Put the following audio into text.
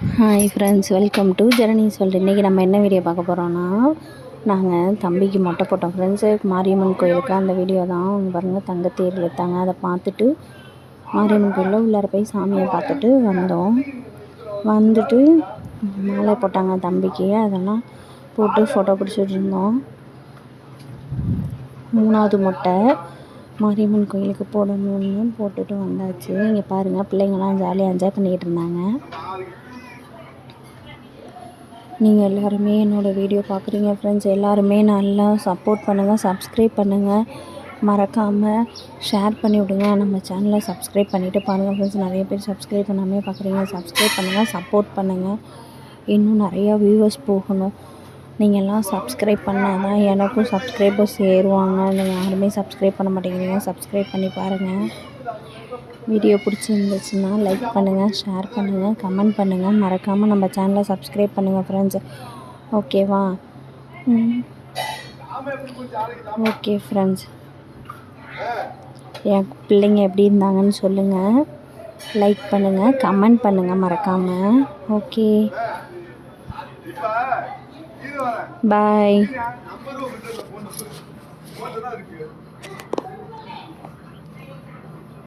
Hi friends, welcome to journey சொல்லிட்டு இன்றைக்கி நம்ம என்ன வீடியோ பார்க்க போகிறோன்னா, நாங்கள் தம்பிக்கு மொட்டை போட்டோம் ஃப்ரெண்ட்ஸு. மாரியம்மன் கோயிலுக்கு அந்த வீடியோ தான். அவங்க பாருங்கள் தங்கத்தேர் இழுத்தாங்க. அதை பார்த்துட்டு மாரியம்மன் கோயிலில் உள்ளார போய் சாமியை பார்த்துட்டு வந்தோம். வந்துட்டு மாலை போட்டாங்க தம்பிக்கு. அதெல்லாம் போட்டு ஃபோட்டோ பிடிச்சிட்டு இருந்தோம். 3வது மொட்டை மாரியம்மன் கோயிலுக்கு போடணும்னு போட்டுட்டு வந்தாச்சு. இங்கே பாருங்கள், பிள்ளைங்கள்லாம் ஜாலியாக என்ஜாய் பண்ணிக்கிட்டு இருந்தாங்க. நீங்கள் எல்லாருமே என்னோடய வீடியோ பார்க்குறீங்க ஃப்ரெண்ட்ஸ். எல்லாருமே நல்லா சப்போர்ட் பண்ணுங்கள், சப்ஸ்கிரைப் பண்ணுங்கள், மறக்காமல் ஷேர் பண்ணி விடுங்க. நம்ம சேனலை சப்ஸ்கிரைப் பண்ணிவிட்டு பாருங்கள் ஃப்ரெண்ட்ஸ். நிறைய பேர் சப்ஸ்கிரைப் பண்ணாமல் பார்க்குறீங்க. சப்ஸ்கிரைப் பண்ணுங்கள், சப்போர்ட் பண்ணுங்கள். இன்னும் நிறையா வியூவர்ஸ் போகணும். நீங்கள் எல்லாம் சப்ஸ்கிரைப் பண்ணால் தான் எனக்கும் சப்ஸ்கிரைபர்ஸ் ஏறுவாங்க. நீங்கள் யாருமே சப்ஸ்கிரைப் பண்ண மாட்டேங்கிறீங்க. சப்ஸ்கிரைப் பண்ணி பாருங்கள். வீடியோ பிடிச்சிருந்துச்சுன்னா லைக் பண்ணுங்கள், ஷேர் பண்ணுங்கள், கமெண்ட் பண்ணுங்கள். மறக்காமல் நம்ம சேனலை சப்ஸ்கிரைப் பண்ணுங்கள் ஃப்ரெண்ட்ஸ். ஓகேவா? ஓகே ஃப்ரெண்ட்ஸ், என் பிள்ளைங்க எப்படி இருந்தாங்கன்னு சொல்லுங்கள். லைக் பண்ணுங்கள், கமெண்ட் பண்ணுங்கள் மறக்காமல். ஓகே, பாய்.